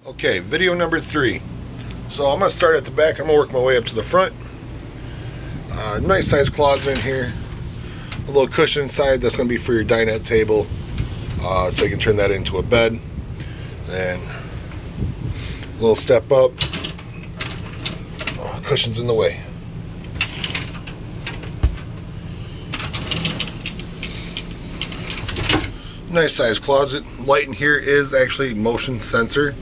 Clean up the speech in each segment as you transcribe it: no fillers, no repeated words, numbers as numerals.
Okay, video number 3. So I'm going to start at the back. I'm going to work my way up to the front. Nice size closet in here. A little cushion inside. That's going to be for your dinette table. So you can turn that into a bed. And a little step up. Cushion's in the way. Nice size closet. Light in here is actually motion sensor.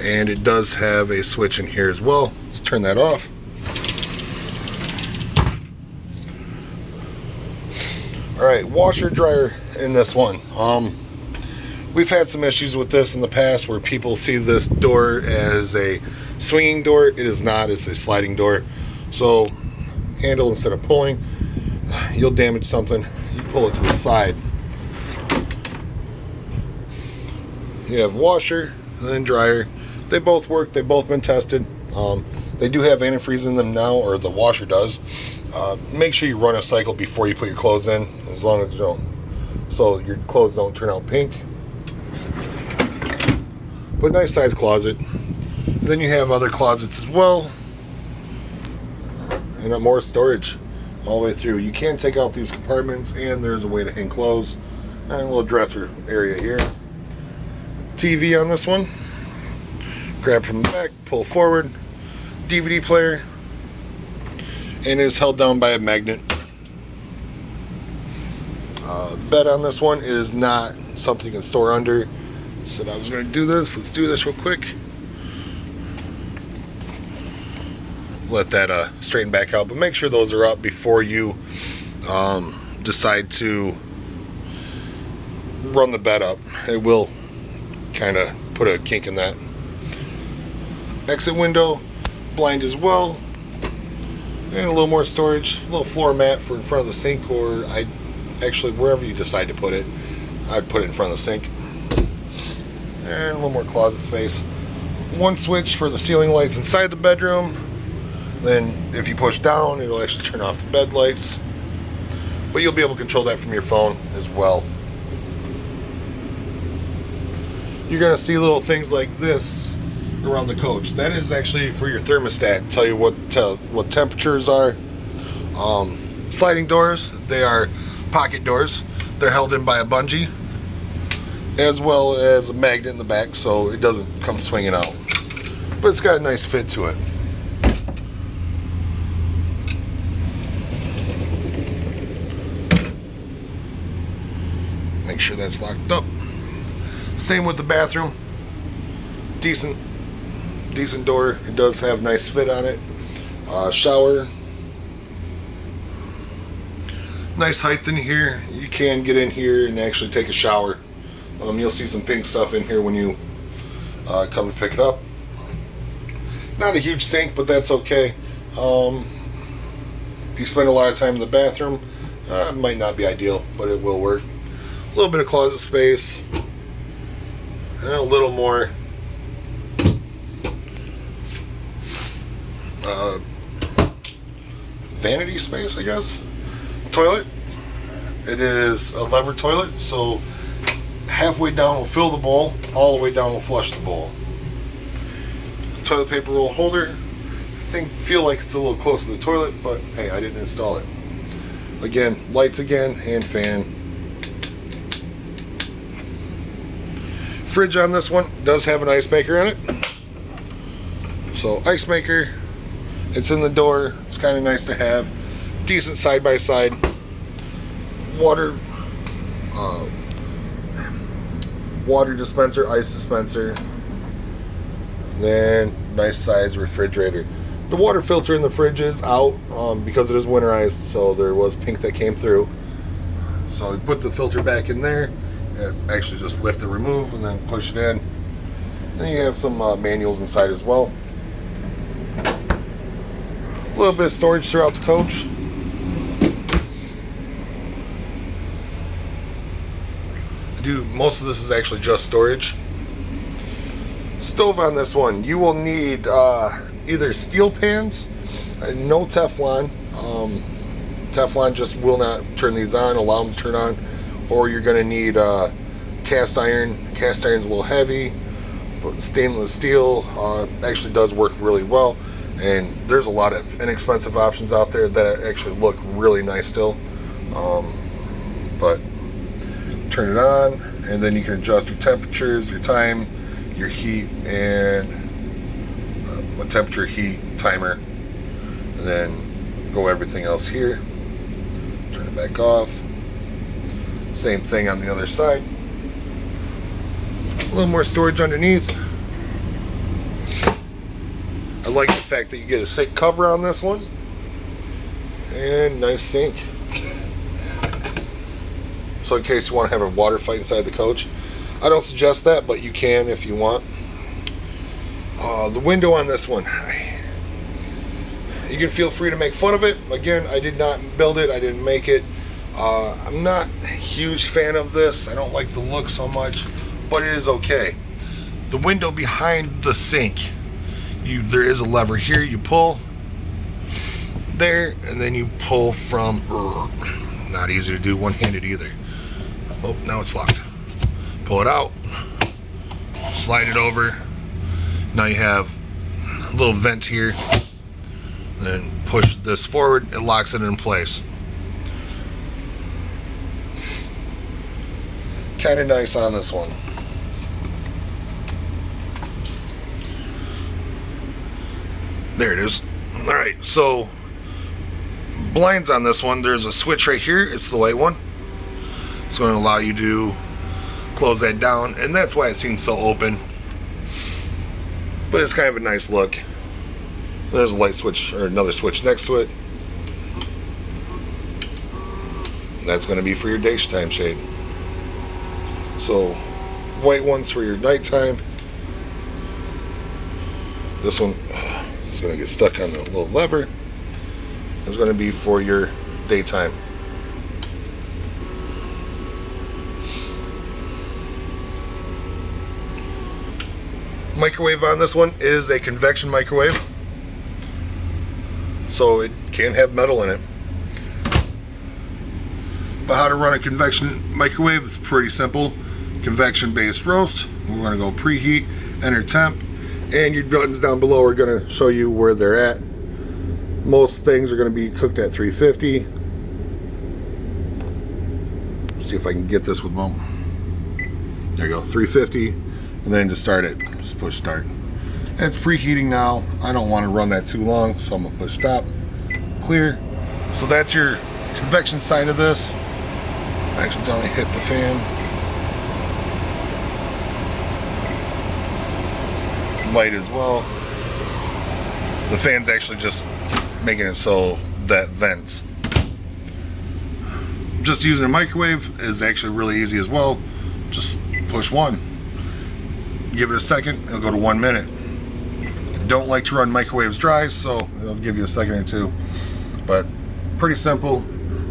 And it does have a switch in here as well. Let's turn that off. Alright, washer dryer in this one. We've had some issues with this in the past where people see this door as a swinging door. It is not, it's a sliding door. So handle instead of pulling, you'll damage something. You pull it to the side. You have washer and then dryer. They both work, they've both been tested. They do have antifreeze in them now, or the washer does. Make sure you run a cycle before you put your clothes in, as long as you don't, so your clothes don't turn out pink. But nice size closet. And then you have other closets as well, and more storage all the way through. You can take out these compartments, and there's a way to hang clothes. And a little dresser area here. TV on this one. Grab from the back, pull forward. DVD player, and it is held down by a magnet. Bed on this one is not something you can store under. Said I was going to do this. Let's do this real quick. Let that straighten back out, but make sure those are up before you decide to run the bed up. It will kind of put a kink in that. Exit window, blind as well, and a little more storage, a little floor mat for in front of the sink, or actually wherever you decide to put it, I'd put it in front of the sink. And a little more closet space. One switch for the ceiling lights inside the bedroom. Then if you push down, it'll actually turn off the bed lights, but you'll be able to control that from your phone as well. You're going to see little things like this around the coach. That is actually for your thermostat. Tell you what temperatures are. Sliding doors, they are pocket doors. They're held in by a bungee, as well as a magnet in the back, so it doesn't come swinging out. But it's got a nice fit to it. Make sure that's locked up. Same with the bathroom. Decent door. It does have nice fit on it. Shower. Nice height in here. You can get in here and actually take a shower. You'll see some pink stuff in here when you come to pick it up. Not a huge sink, but that's okay. If you spend a lot of time in the bathroom, it might not be ideal, but it will work. A little bit of closet space. And a little more vanity space, I guess. Toilet. It is a lever toilet, so halfway down will fill the bowl, all the way down will flush the bowl. Toilet paper roll holder. Feel like it's a little close to the toilet, but hey, I didn't install it. Again, lights again, and fan. Fridge on this one does have an ice maker in it. So ice maker, it's in the door. It's kind of nice to have. Decent side by side. Water dispenser, ice dispenser, and then nice size refrigerator. The water filter in the fridge is out because it is winterized, so there was pink that came through. So we put the filter back in there. Actually just lift and remove and then push it in. Then you have some manuals inside as well. A little bit of storage throughout the coach. Most of this is actually just storage. Stove on this one, you will need either steel pans, no Teflon. Teflon just will not turn these on, allow them to turn on. Or you're going to need cast iron. Cast iron's a little heavy. But stainless steel actually does work really well, and there's a lot of inexpensive options out there that actually look really nice still. But turn it on, and then you can adjust your temperatures, your time, your heat, and a temperature, heat, timer, and then go everything else here. Turn it back off. Same thing on the other side. A little more storage underneath. I like the fact that you get a sink cover on this one, and nice sink. So in case you want to have a water fight inside the coach, I don't suggest that, but you can if you want. The window on this one, you can feel free to make fun of it. Again, I did not build it, I didn't make it. I'm not a huge fan of this. I don't like the look so much, but it is okay. The window behind the sink, there is a lever here. You pull there, and then you pull from. Not easy to do one-handed either. Oh, now it's locked. Pull it out, slide it over. Now you have a little vent here. Then push this forward, it locks it in place. Kind of nice on this one. There it is. All right, so blinds on this one, there's a switch right here. It's the white one. It's going to allow you to close that down, and that's why it seems so open. But it's kind of a nice look. There's a light switch, or another switch next to it. And that's going to be for your daytime shade. So white one's for your nighttime. This one is going to get stuck on the little lever. It's going to be for your daytime. Microwave on this one is a convection microwave, so it can have metal in it. But how to run a convection microwave is pretty simple. Convection based roast. We're going to go preheat, enter temp, and your buttons down below are going to show you where they're at. Most things are going to be cooked at 350. See if I can get this with them. There you go, 350, and then to start it, just push start. And it's preheating now. I don't want to run that too long, so I'm going to push stop. Clear. So that's your convection side of this. I accidentally hit the fan. Light as well. The fan's actually just making it so that vents. Just using a microwave is actually really easy as well. Just push one. Give it a second, it'll go to 1 minute. Don't like to run microwaves dry, so it'll give you a second or two. But pretty simple.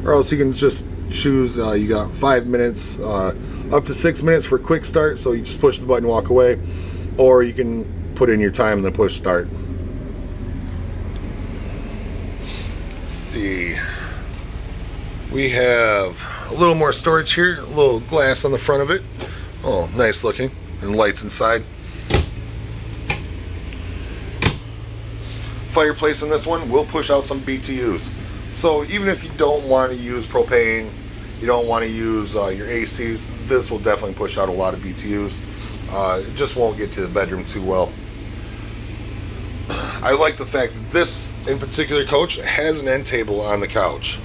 Or else you can just choose, you got 5 minutes, up to 6 minutes for quick start, so you just push the button, walk away. Or you can put in your time and then push start. Let's see. We have a little more storage here, a little glass on the front of it. Oh, nice looking. And lights inside. Fireplace in this one will push out some BTUs. So even if you don't want to use propane, you don't want to use your ACs, this will definitely push out a lot of BTUs. It just won't get to the bedroom too well. I like the fact that this in particular coach has an end table on the couch.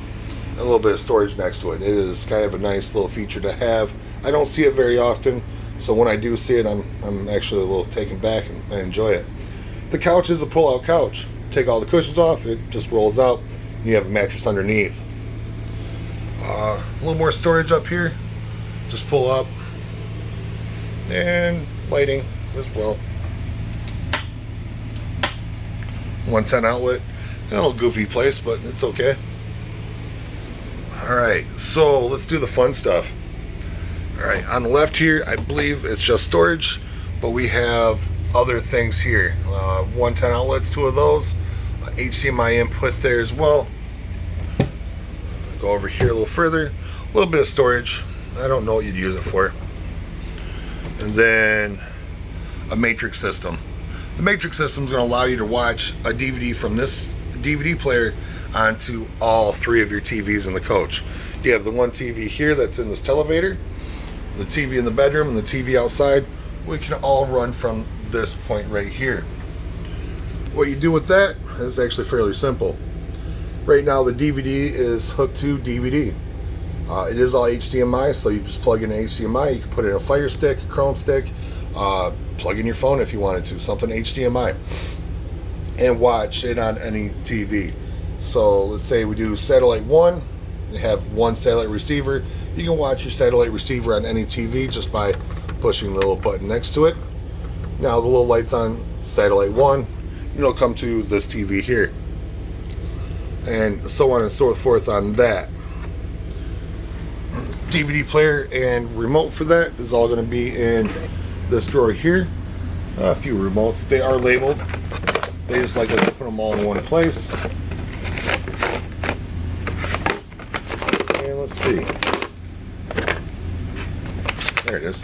A little bit of storage next to it. It is kind of a nice little feature to have. I don't see it very often, so when I do see it, I'm actually a little taken back and I enjoy it. The couch is a pull-out couch. Take all the cushions off, it just rolls out. You have a mattress underneath. A little more storage up here. Just pull up. And lighting as well. 110 outlet. A little goofy place, but it's okay. Alright, so let's do the fun stuff. Alright, on the left here, I believe it's just storage, but we have other things here. 110 outlets, 2 of those. HDMI input there as well. Go over here a little further. A little bit of storage. I don't know what you'd use it for. And then a matrix system. The matrix system is going to allow you to watch a DVD from this DVD player onto all 3 of your TVs in the coach. You have the one TV here that's in this televator, the TV in the bedroom, and the TV outside. We can all run from this point right here. What you do with that is actually fairly simple. Right now the DVD is hooked to DVD. It is all HDMI, so you just plug in an HDMI. You can put in a Fire Stick, a Chrome Stick, plug in your phone if you wanted to, something HDMI, and watch it on any TV. So let's say we do satellite 1, you have one satellite receiver. You can watch your satellite receiver on any TV just by pushing the little button next to it. Now the little light's on satellite 1, it'll come to this TV here, and so on and so forth on that. DVD player and remote for that is all going to be in this drawer here. A few remotes. They are labeled. They just like to put them all in one place. And let's see. There it is.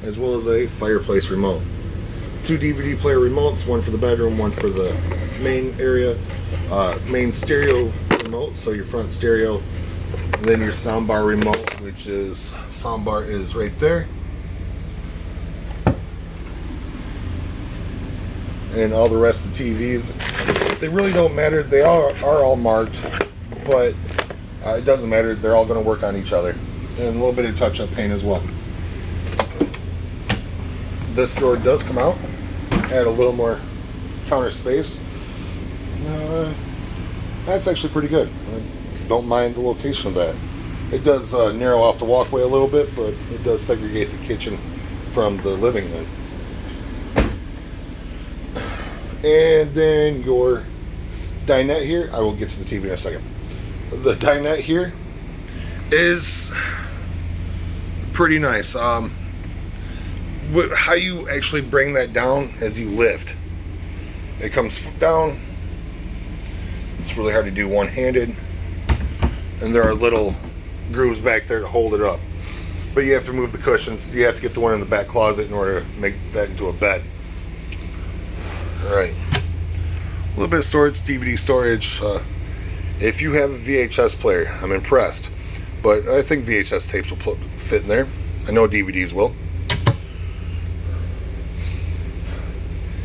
As well as a fireplace remote. 2 DVD player remotes, one for the bedroom, one for the main area. Main stereo remote, so your front stereo. And then your soundbar remote, which is, soundbar is right there. And all the rest of the TVs, they really don't matter. They are all marked, but it doesn't matter. They're all going to work on each other. And a little bit of touch-up paint as well. This drawer does come out, add a little more counter space. That's actually pretty good. I don't mind the location of that. It does narrow out the walkway a little bit, but it does segregate the kitchen from the living room. And then your dinette here, I will get to the TV in a second. The dinette here is pretty nice. How you actually bring that down as you lift. It comes down. It's really hard to do one-handed. And there are little grooves back there to hold it up. But you have to move the cushions. You have to get the one in the back closet in order to make that into a bed. Alright. A little bit of storage, DVD storage. If you have a VHS player, I'm impressed. But I think VHS tapes will fit in there. I know DVDs will.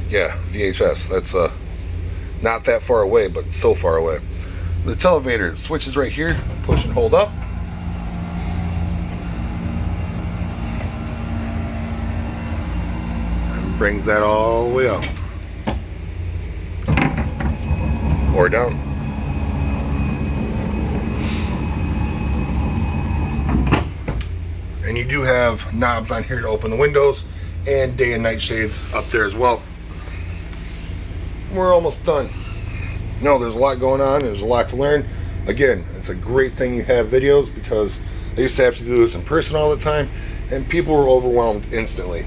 Yeah, VHS. That's not that far away, but so far away. The televator switches right here. Push and hold up. And brings that all the way up. Or down. And you do have knobs on here to open the windows, and day and night shades up there as well. We're almost done. No, there's a lot going on. There's a lot to learn. Again, it's a great thing you have videos, because I used to have to do this in person all the time, and people were overwhelmed instantly.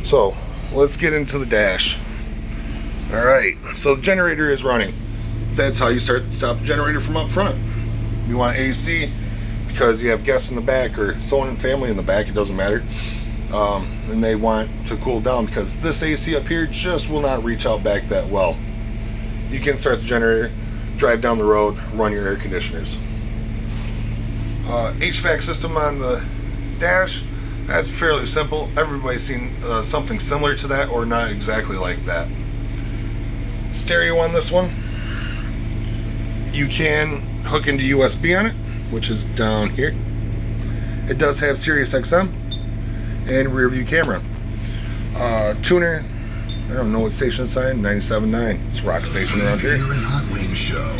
So let's get into the dash. All right, so the generator is running. That's how you stop the generator from up front. You want AC because you have guests in the back or someone in family in the back, it doesn't matter. And they want to cool down, because this AC up here just will not reach out back that well. You can start the generator, drive down the road, run your air conditioners. HVAC system on the dash, that's fairly simple. Everybody's seen something similar to that, or not exactly like that. Stereo on this one, you can hook into USB on it, which is down here. It does have Sirius XM and rear view camera. Tuner, I don't know what station it's on, 97.9. It's rock station around here. Hot Wing Show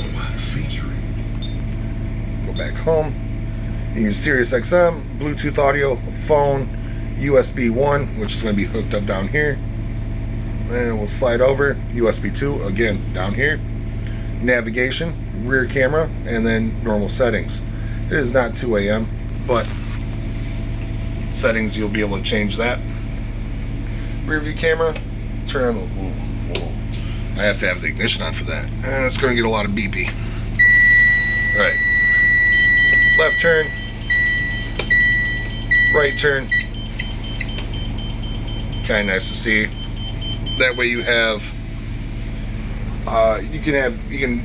featuring. Go back home. You use Sirius XM, Bluetooth audio, phone, USB 1, which is going to be hooked up down here. And we'll slide over, USB 2, again, down here. Navigation, rear camera, and then normal settings. It is not 2 AM, but settings, you'll be able to change that. Rear view camera, turn on the, I have to have the ignition on for that. And it's going to get a lot of beepy. All right. Left turn, right turn, Kind of nice to see. That way you have, you can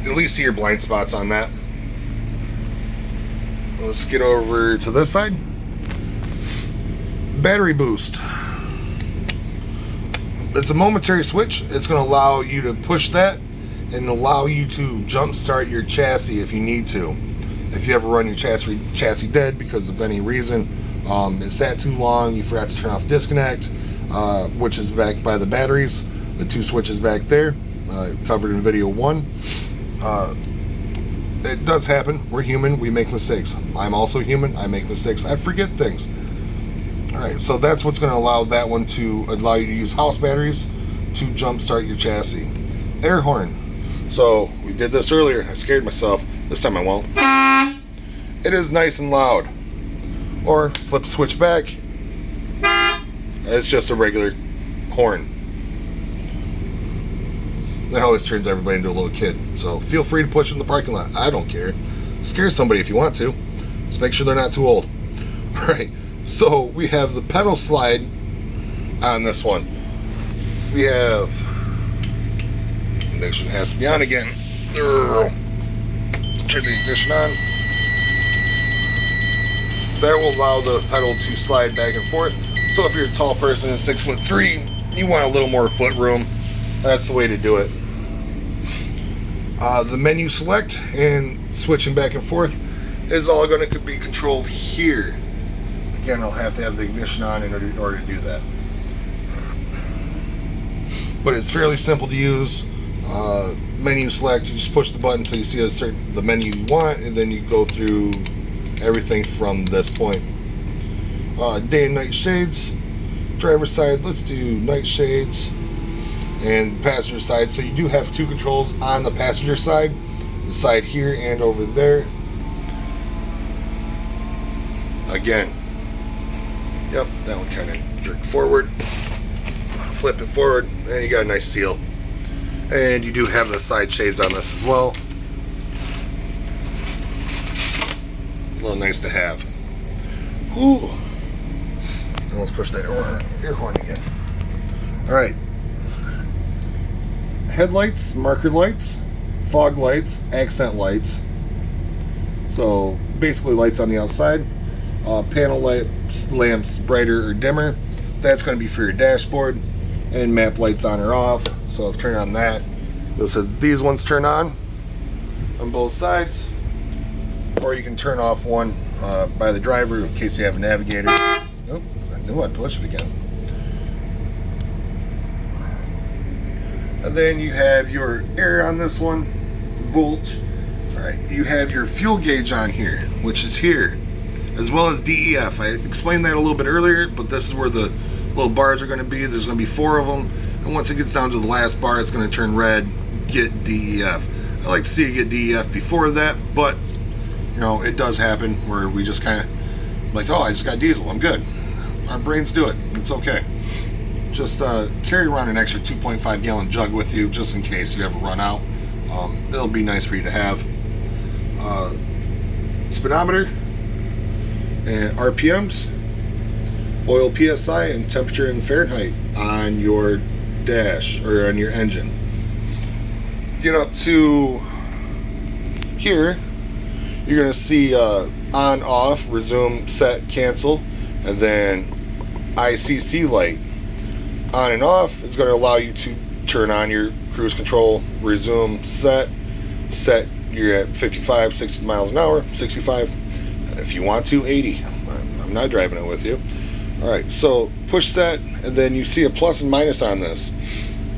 at least see your blind spots on that. Let's get over to this side. Battery boost. It's a momentary switch. It's going to allow you to push that and allow you to jump start your chassis if you need to. If you ever run your chassis dead because of any reason, it sat too long, you forgot to turn off disconnect, which is backed by the batteries, the two switches back there, covered in video 1. It does happen. We're human. We make mistakes. I'm also human. I make mistakes. I forget things. Alright, so that's what's going to allow that one to allow you to use house batteries to jump start your chassis. Air horn. So we did this earlier. I scared myself. This time I won't. It is nice and loud. Or flip the switch back. It's just a regular horn. That always turns everybody into a little kid. So feel free to push it in the parking lot. I don't care. Scare somebody if you want to. Just make sure they're not too old. Alright, so we have the pedal slide on this one. We have, ignition has to be on again. Turn the ignition on. That will allow the pedal to slide back and forth. So if you're a tall person and 6'3", you want a little more foot room. That's the way to do it. The menu select and switching back and forth is all going to be controlled here. Again, I'll have to have the ignition on in order to do that. But it's fairly simple to use. Menu select, you just push the button until you see the menu you want, and then you go through everything from this point. Day and night shades. Driver's side, let's do night shades. And passenger side, so you do have two controls on the passenger side, the side here and over there. Again, yep, that one kind of jerked forward, flip it forward, and you got a nice seal. And you do have the side shades on this as well. A little nice to have. Ooh. And let's push that air horn again. All right. Headlights, marker lights, fog lights, accent lights. So basically lights on the outside. Panel lamps, brighter or dimmer. That's going to be for your dashboard. And map lights on or off. So if turn on that, these ones turn on both sides. Or you can turn off one by the driver in case you have a navigator. Nope, I knew I'd push it again. And then you have your air on this one, volt. All right, you have your fuel gauge on here, which is here, as well as DEF. I explained that a little bit earlier, but this is where the little bars are going to be. There's going to be 4 of them, and once it gets down to the last bar, it's going to turn red, get DEF. I like to see you get DEF before that, but you know, it does happen where we just kind of like, oh, I just got diesel, I'm good. Our brains do it, it's okay. Just carry around an extra 2.5 gallon jug with you just in case you ever run out. It'll be nice for you to have. Speedometer and RPMs, oil PSI, and temperature in Fahrenheit on your dash or on your engine. Get up to here, you're going to see on, off, resume, set, cancel, and then ICC light. On and off is going to allow you to turn on your cruise control, resume, set you're at 55, 60 miles an hour, 65, if you want to, 80. I'm not driving it with you. Alright, so push set, and then you see a plus and minus on this.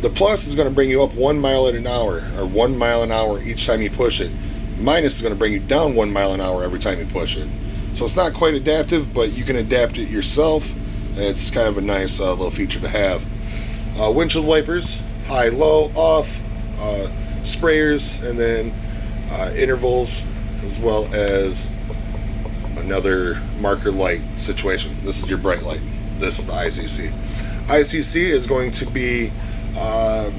The plus is going to bring you up 1 mile an hour, or 1 mile an hour each time you push it. Minus is going to bring you down 1 mile an hour every time you push it. So it's not quite adaptive, but you can adapt it yourself. It's kind of a nice little feature to have. Windshield wipers, high, low, off, sprayers, and then intervals, as well as another marker light situation. This is your bright light. This is the ICC. ICC is going to be a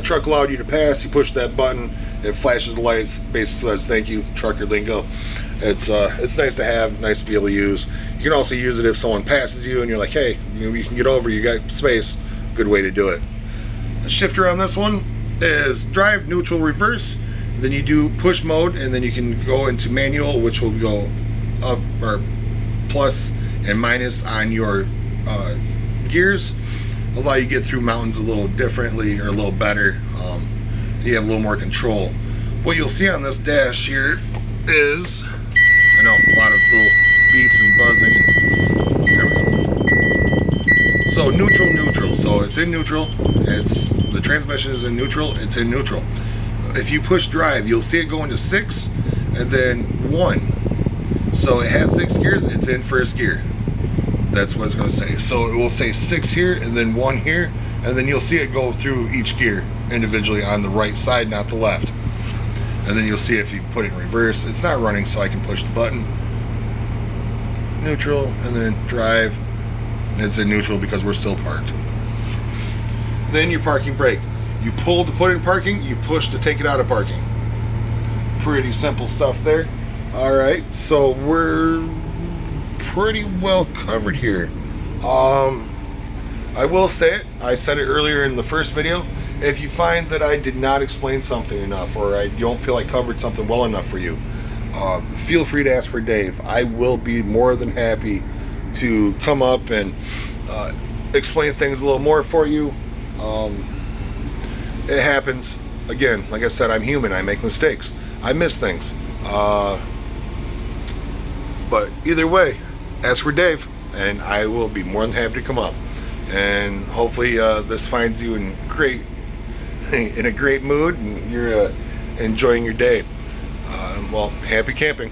truck allowed you to pass. You push that button, it flashes the lights, basically says thank you, trucker lingo. It's nice to have, nice to be able to use. You can also use it if someone passes you and you're like, hey, you can get over, you got space. Good way to do it. The shifter on this one is drive, neutral, reverse. Then you do push mode, and then you can go into manual, which will go up or plus and minus on your gears. Allow you to get through mountains a little differently or a little better. You have a little more control. What you'll see on this dash here is, I know, a lot of little beeps and buzzing. There we go. So neutral. So it's in neutral. The transmission is in neutral. It's in neutral. If you push drive, you'll see it go into 6 and then 1. So it has 6 gears. It's in first gear. That's what it's going to say. So it will say 6 here and then 1 here, and then you'll see it go through each gear individually on the right side, not the left. And then you'll see if you put it in reverse, it's not running, so I can push the button. Neutral, and then drive. It's in neutral because we're still parked. Then your parking brake. You pull to put it in parking, you push to take it out of parking. Pretty simple stuff there. Alright, so we're pretty well covered here. I will say it, I said it earlier in the first video, if you find that I did not explain something enough, or you don't feel I covered something well enough for you, feel free to ask for Dave. I will be more than happy to come up and explain things a little more for you. It happens. Again, like I said, I'm human, I make mistakes, I miss things. But either way, ask for Dave, and I will be more than happy to come up. And hopefully this finds you in a great mood, and you're enjoying your day. Well, happy camping.